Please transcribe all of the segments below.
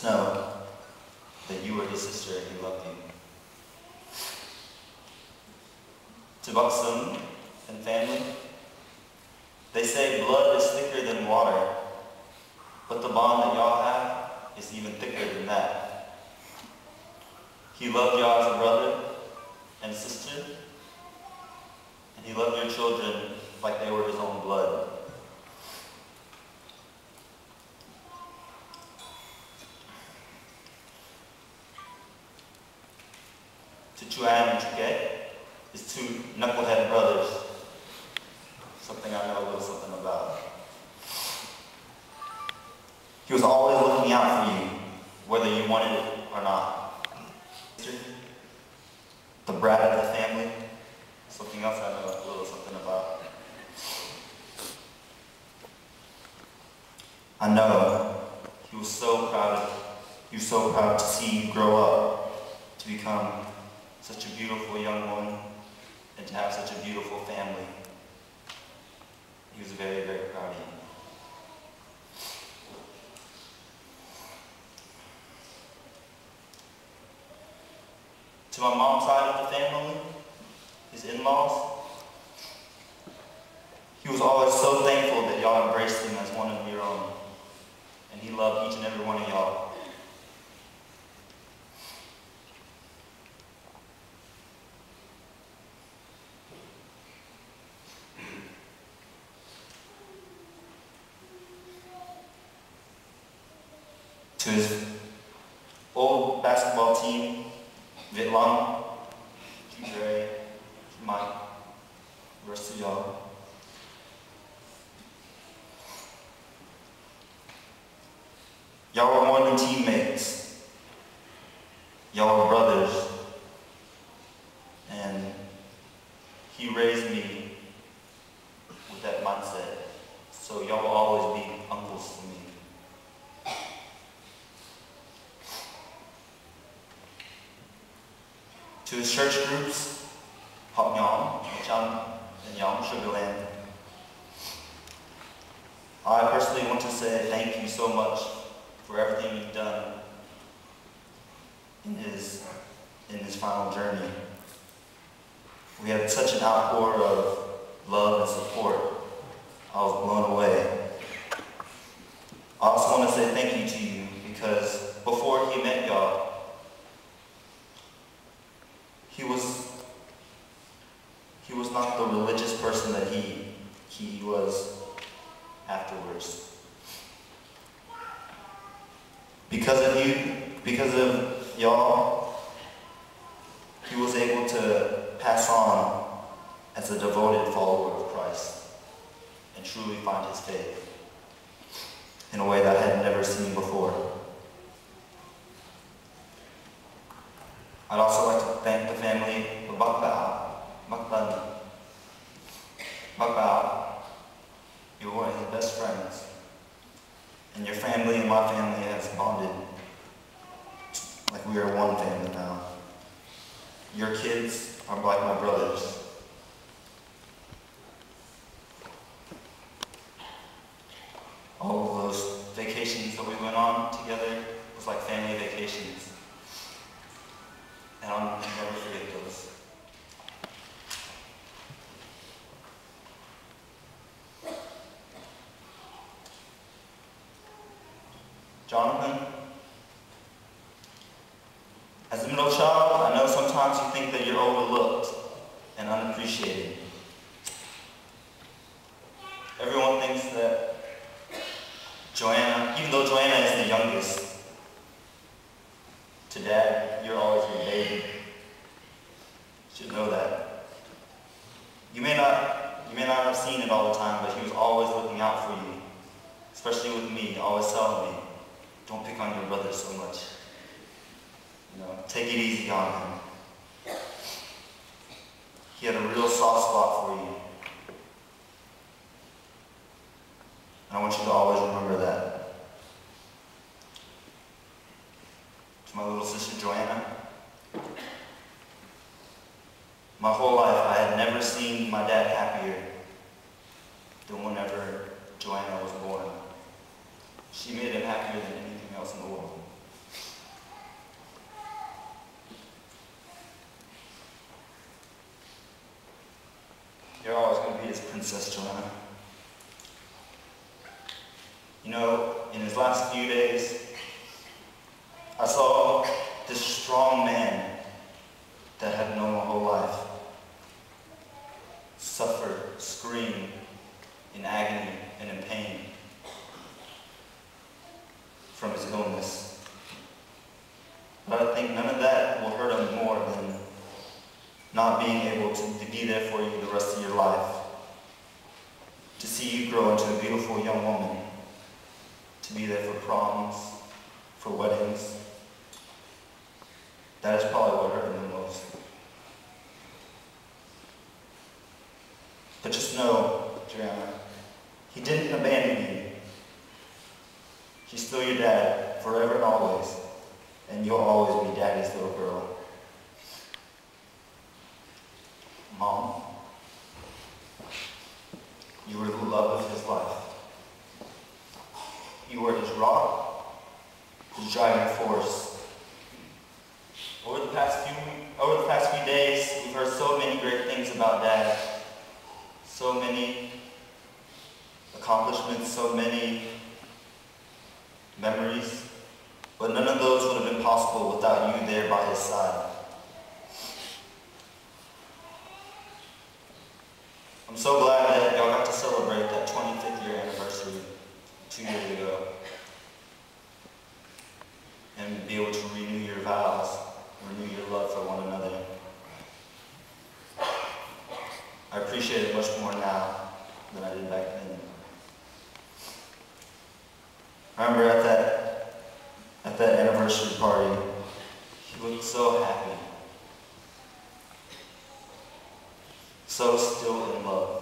know that you were his sister and he loved you. To Buxom and family, they say blood is thicker than water, but the bond that y'all have is even thicker than that. He loved y'all as a brother and sister, and he loved your children like they were his own blood. To Julian and Julian is two knucklehead brothers, something I know a little something about. He was always looking out for you, whether you wanted it or not. The brat of the family, something else I know a little something about. I know he was so proud to see you grow up, to become such a beautiful young woman, and to have such a beautiful family. He was very, very proud of you. To my mom's side of the family, his in-laws, he was always so thankful that y'all embraced him as one of your own. And he loved each and every one of y'all. To his old basketball team, Vietlam, Dre, Mike, the rest of y'all. Y'all were more than teammates. Y'all were brothers. And he raised me with that mindset. So y'all will always be uncles to me. To his church groups, Hop Nhom, Cham, and Yom, Sugarland, I personally want to say thank you so much for everything you've done in his final journey. We had such an outpour of love and support. I was blown away. I also want to say thank you to you because before he met y'all, he was not the religious person that he was afterwards. Because of you, because of y'all, he was able to pass on as a devoted follower of Christ and truly find his faith in a way that I had never seen before. I'd also like to thank the family of Bakbao. Bakbao, you were one of his best friends. And your family and my family has bonded like we are one family now. Your kids are like my brothers. All of those vacations that we went on together was like family vacations. And I'll never forget those. Jonathan, as a middle child, I know sometimes you think that you're overlooked and unappreciated. Everyone thinks that Joanna, even though Joanna is the youngest, to Dad, you're always your baby. You should know that. You may not have seen it all the time, but he was always looking out for you, especially with me, always telling me, don't pick on your brother so much. You know, take it easy on him. He had a real soft spot for you. And I want you to always remember that. To my little sister Joanna, my whole life I had never seen my dad happier than whenever Joanna was born. She made him happier than anything else in the world. Princess Joanna. You know, in his last few days, I saw this strong man that had known my whole life suffer, scream in agony and in pain from his illness. But I think none of that will hurt him more than not being able to be there for you the rest of your life. To see you grow into a beautiful young woman. To be there for proms, for weddings. That is probably what hurt him the most. But just know, Juliana, he didn't abandon you. He's still your dad, forever and always. And you'll always be Daddy's little girl. Mom, you were the love of his life. You were his rock, his driving force. Over the past few days, we've heard so many great things about Dad. So many accomplishments, so many memories. But none of those would have been possible without you there by his side. I'm so glad that y'all got to celebrate that 25th year anniversary 2 years ago. And be able to renew your vows, renew your love for one another. I appreciate it much more now than I did back then. I remember at that anniversary party, he looked so happy. So still in love.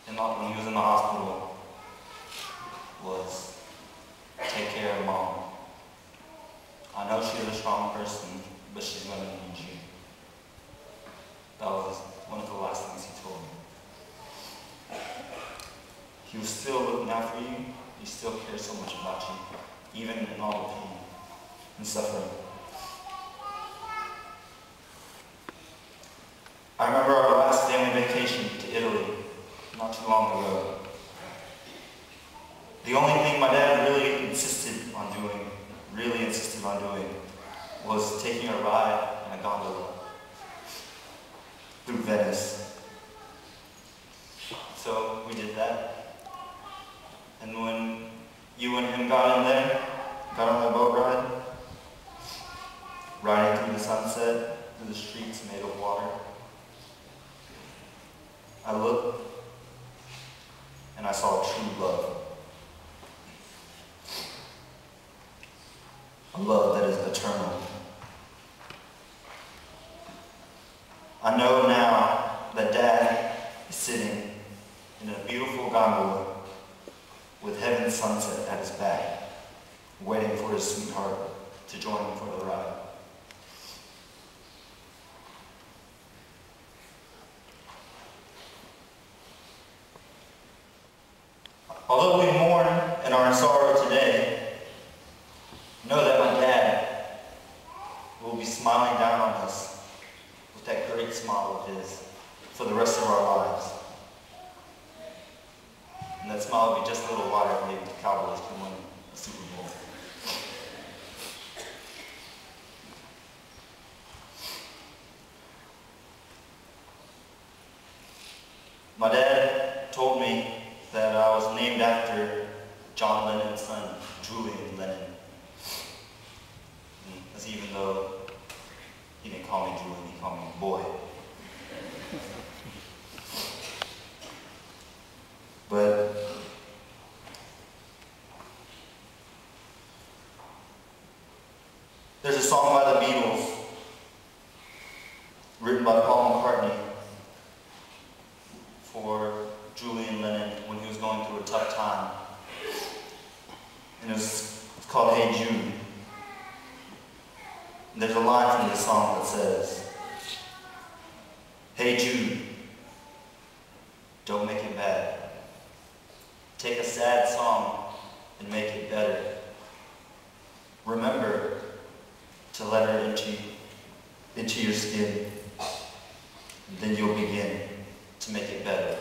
And when he was in the hospital, was take care of Mom. I know she's a strong person, but she's going to need you. That was one of the last things he told me. He was still looking out for you. He still cares so much about you, even in all the pain and suffering. I remember our last family vacation to Italy not too long ago. The only thing my dad really insisted on doing was taking a ride in a gondola through Venice. So we did that. And when you and him got in there, got on the boat ride, riding through the sunset, through the streets made of water, I looked and I saw true love. A love that is eternal. I know now that Dad is sitting in a beautiful gondola with heaven's sunset at his back, waiting for his sweetheart to join him for the ride. Although we mourn and are in sorrow today, know that my dad will be smiling down on us with that great smile of his for the rest of our lives. And that smile will be just a little wider maybe the Cowboys can win a Super Bowl. My dad told me that I was named after John Lennon's son, Julian Lennon. That's even though he didn't call me Julian, he called me boy. But there's a song by the Beatles, written by Paul McCartney, for Julian Lennon when he was going through a tough time. And it's called Hey Jude. And there's a line from this song that says, Hey Jude, don't make it bad. Take a sad song and make it better. Remember to let her into your skin. Then you'll begin to make it better.